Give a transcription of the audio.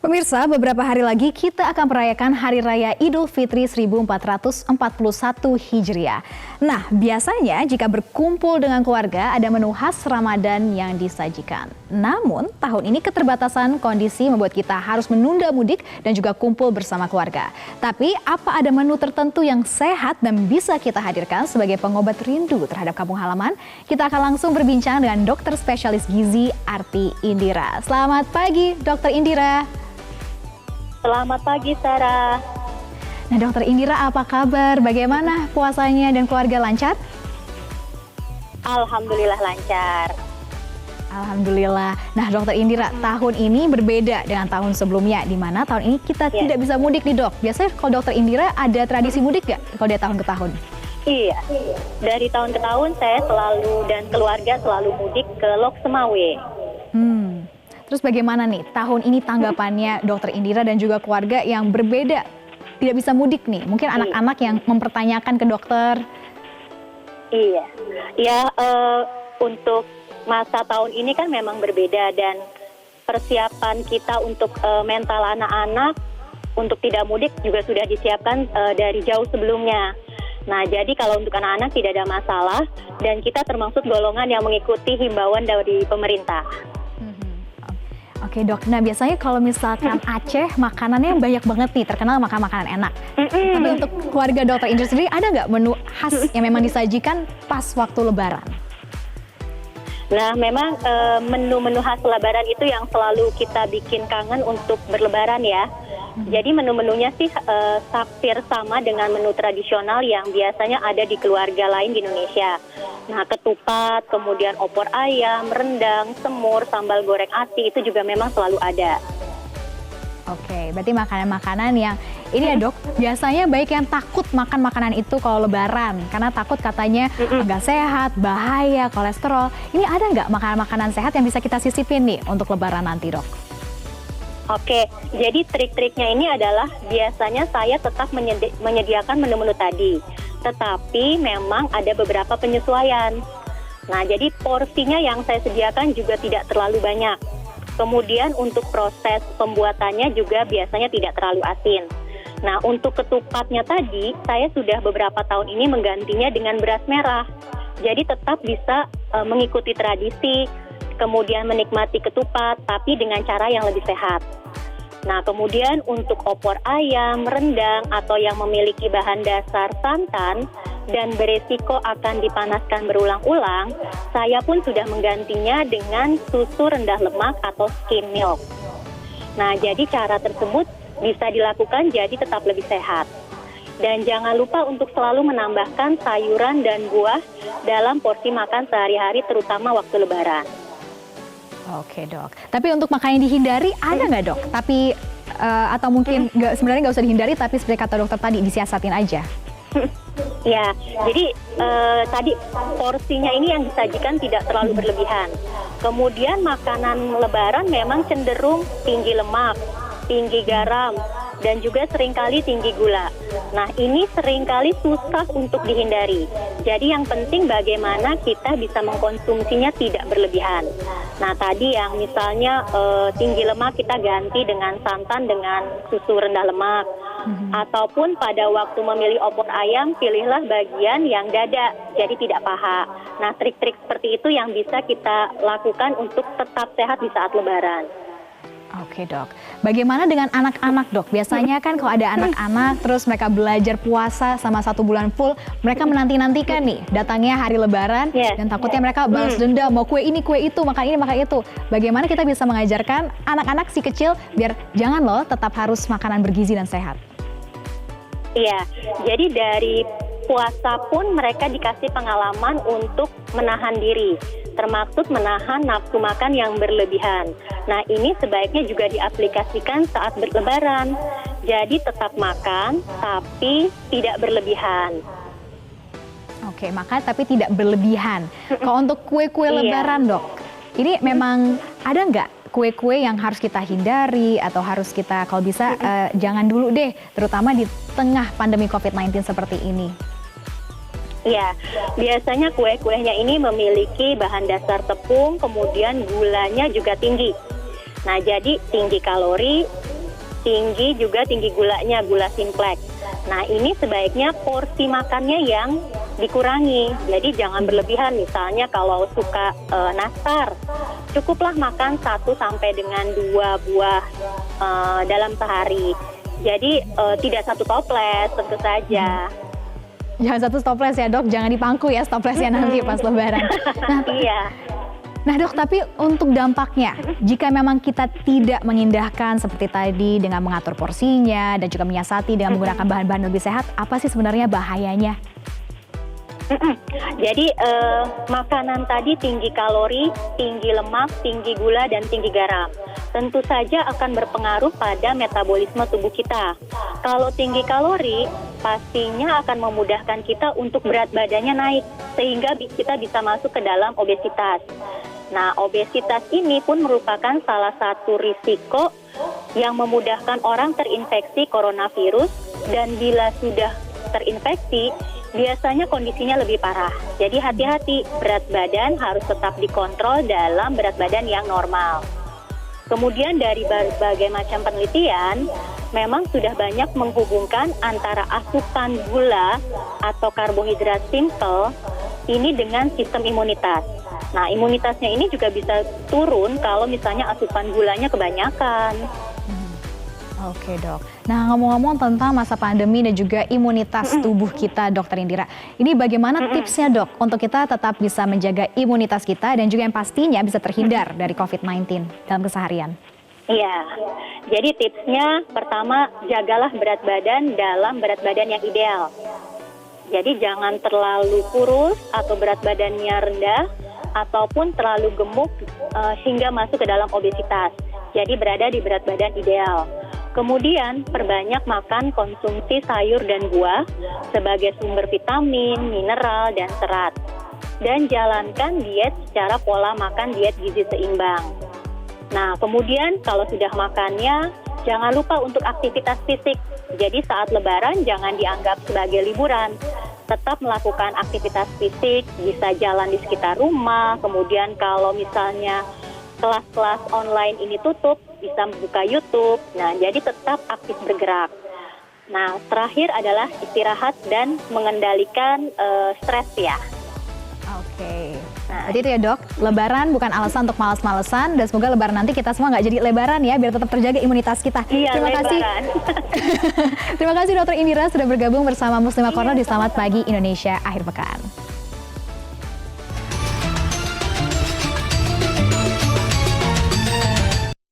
Pemirsa, beberapa hari lagi kita akan merayakan Hari Raya Idul Fitri 1441 Hijriah. Nah, biasanya jika berkumpul dengan keluarga ada menu khas Ramadan yang disajikan. Namun, tahun ini keterbatasan kondisi membuat kita harus menunda mudik dan juga kumpul bersama keluarga. Tapi, apa ada menu tertentu yang sehat dan bisa kita hadirkan sebagai pengobat rindu terhadap kampung halaman? Kita akan langsung berbincang dengan dokter spesialis gizi Arti Indira. Selamat pagi, Dokter Indira. Selamat pagi, Sarah. Nah, Dokter Indira, apa kabar? Bagaimana puasanya dan keluarga lancar? Alhamdulillah lancar. Alhamdulillah. Nah, Dokter Indira, tahun ini berbeda dengan tahun sebelumnya, di mana tahun ini kita tidak bisa mudik nih, Dok. Biasanya kalau Dokter Indira ada tradisi mudik nggak kalau dari tahun ke tahun? Iya, dari tahun ke tahun saya selalu dan keluarga selalu mudik ke Lok Semawe. Terus bagaimana nih tahun ini tanggapannya Dokter Indira dan juga keluarga yang berbeda, tidak bisa mudik nih? Mungkin anak-anak yang mempertanyakan ke dokter. Iya, ya untuk masa tahun ini kan memang berbeda dan persiapan kita untuk mental anak-anak untuk tidak mudik juga sudah disiapkan dari jauh sebelumnya. Nah, jadi kalau untuk anak-anak tidak ada masalah dan kita termasuk golongan yang mengikuti himbauan dari pemerintah. Oke, Dok, nah biasanya kalau misalkan Aceh makanannya banyak banget nih, terkenal makan makanan enak. Tapi untuk keluarga Dokter Indira sendiri ada nggak menu khas yang memang disajikan pas waktu Lebaran? Nah, memang menu-menu khas Lebaran itu yang selalu kita bikin kangen untuk berlebaran ya. Jadi menu-menunya sih hampir sama dengan menu tradisional yang biasanya ada di keluarga lain di Indonesia. Nah, ketupat, kemudian opor ayam, rendang, semur, sambal goreng ati itu juga memang selalu ada. Oke, berarti makanan-makanan yang ini ya, Dok, biasanya baik yang takut makan makanan itu kalau Lebaran karena takut katanya nggak sehat, bahaya, kolesterol. Ini ada nggak makanan-makanan sehat yang bisa kita sisipin nih untuk Lebaran nanti, Dok? Oke, jadi trik-triknya ini adalah biasanya saya tetap menyediakan menu-menu tadi, tetapi memang ada beberapa penyesuaian. Nah, jadi porsinya yang saya sediakan juga tidak terlalu banyak. Kemudian untuk proses pembuatannya juga biasanya tidak terlalu asin. Nah, untuk ketupatnya tadi, saya sudah beberapa tahun ini menggantinya dengan beras merah. Jadi tetap bisa mengikuti tradisi, kemudian menikmati ketupat, tapi dengan cara yang lebih sehat. Nah, kemudian untuk opor ayam, rendang, atau yang memiliki bahan dasar santan dan beresiko akan dipanaskan berulang-ulang, saya pun sudah menggantinya dengan susu rendah lemak atau skim milk. Nah, jadi cara tersebut bisa dilakukan jadi tetap lebih sehat. Dan jangan lupa untuk selalu menambahkan sayuran dan buah dalam porsi makan sehari-hari, terutama waktu Lebaran. Oke, Dok. Tapi untuk makanan yang dihindari ada nggak, Dok? Tapi atau mungkin sebenarnya nggak usah dihindari, tapi seperti kata dokter tadi disiasatin aja. Ya, jadi tadi porsinya ini yang disajikan tidak terlalu berlebihan. Kemudian makanan Lebaran memang cenderung tinggi lemak, tinggi garam, dan juga seringkali tinggi gula. Nah, ini seringkali susah untuk dihindari. Jadi yang penting bagaimana kita bisa mengkonsumsinya tidak berlebihan. Nah, tadi yang misalnya tinggi lemak kita ganti dengan santan dengan susu rendah lemak. Ataupun pada waktu memilih opor ayam, pilihlah bagian yang dada, jadi tidak paha. Nah, trik-trik seperti itu yang bisa kita lakukan untuk tetap sehat di saat Lebaran. Oke, Dok. Bagaimana dengan anak-anak, Dok? Biasanya kan kalau ada anak-anak terus mereka belajar puasa sama 1 bulan full, mereka menanti-nantikan nih datangnya hari Lebaran dan takutnya mereka balas dendam, mau kue ini, kue itu, makan ini, makan itu. Bagaimana kita bisa mengajarkan anak-anak si kecil biar jangan loh tetap harus makanan bergizi dan sehat? Iya, jadi dari puasa pun mereka dikasih pengalaman untuk menahan diri, termaksud menahan nafsu makan yang berlebihan. Nah, ini sebaiknya juga diaplikasikan saat berlebaran. Jadi tetap makan, tapi tidak berlebihan. Oke, makan tapi tidak berlebihan. Kalau untuk kue-kue Lebaran, Dok, ini memang ada nggak kue-kue yang harus kita hindari atau harus kita kalau bisa jangan dulu deh, terutama di tengah pandemi COVID-19 seperti ini? Ya, biasanya kue-kuenya ini memiliki bahan dasar tepung, kemudian gulanya juga tinggi. Nah, jadi tinggi kalori, tinggi gulanya, gula simplex. Nah, ini sebaiknya porsi makannya yang dikurangi. Jadi jangan berlebihan. Misalnya kalau suka nastar, cukuplah makan 1 sampai dengan 2 buah dalam sehari. Jadi tidak 1 toples tentu saja. Jangan 1 toples ya dok, jangan dipangku ya toplesnya nanti pas lebaran. Iya. Nah dok, tapi untuk dampaknya, jika memang kita tidak mengindahkan seperti tadi dengan mengatur porsinya dan juga menyiasati dengan menggunakan bahan-bahan lebih sehat, apa sih sebenarnya bahayanya? Jadi makanan tadi tinggi kalori, tinggi lemak, tinggi gula, dan tinggi garam. Tentu saja akan berpengaruh pada metabolisme tubuh kita. Kalau tinggi kalori, pastinya akan memudahkan kita untuk berat badannya naik, sehingga kita bisa masuk ke dalam obesitas. Nah, obesitas ini pun merupakan salah satu risiko yang memudahkan orang terinfeksi coronavirus, dan bila sudah terinfeksi, biasanya kondisinya lebih parah. Jadi hati-hati, berat badan harus tetap dikontrol dalam berat badan yang normal. Kemudian dari berbagai macam penelitian, memang sudah banyak menghubungkan antara asupan gula atau karbohidrat simple ini dengan sistem imunitas. Nah, imunitasnya ini juga bisa turun kalau misalnya asupan gulanya kebanyakan. Oke dok. Nah ngomong-ngomong tentang masa pandemi dan juga imunitas tubuh kita, Dokter Indira. Ini bagaimana tipsnya dok untuk kita tetap bisa menjaga imunitas kita dan juga yang pastinya bisa terhindar dari COVID-19 dalam keseharian? Iya, jadi tipsnya pertama, jagalah berat badan dalam berat badan yang ideal. Jadi jangan terlalu kurus atau berat badannya rendah, ataupun terlalu gemuk hingga masuk ke dalam obesitas. Jadi berada di berat badan ideal. Kemudian perbanyak makan konsumsi sayur dan buah sebagai sumber vitamin, mineral, dan serat. Dan jalankan diet secara pola makan diet gizi seimbang. Nah, kemudian kalau sudah makannya, jangan lupa untuk aktivitas fisik. Jadi saat lebaran jangan dianggap sebagai liburan. Tetap melakukan aktivitas fisik, bisa jalan di sekitar rumah. Kemudian kalau misalnya kelas-kelas online ini tutup, bisa membuka YouTube. Nah, jadi tetap aktif bergerak. Nah, terakhir adalah istirahat dan mengendalikan stres ya. Oke. Nah, jadi itu ya dok, lebaran bukan alasan untuk malas-malesan, dan semoga lebaran nanti kita semua nggak jadi lebaran ya, biar tetap terjaga imunitas kita. Iya, Terima kasih. Terima kasih Dokter Indira sudah bergabung bersama Muslimah Corner di Selamat Pagi Indonesia Akhir Pekan.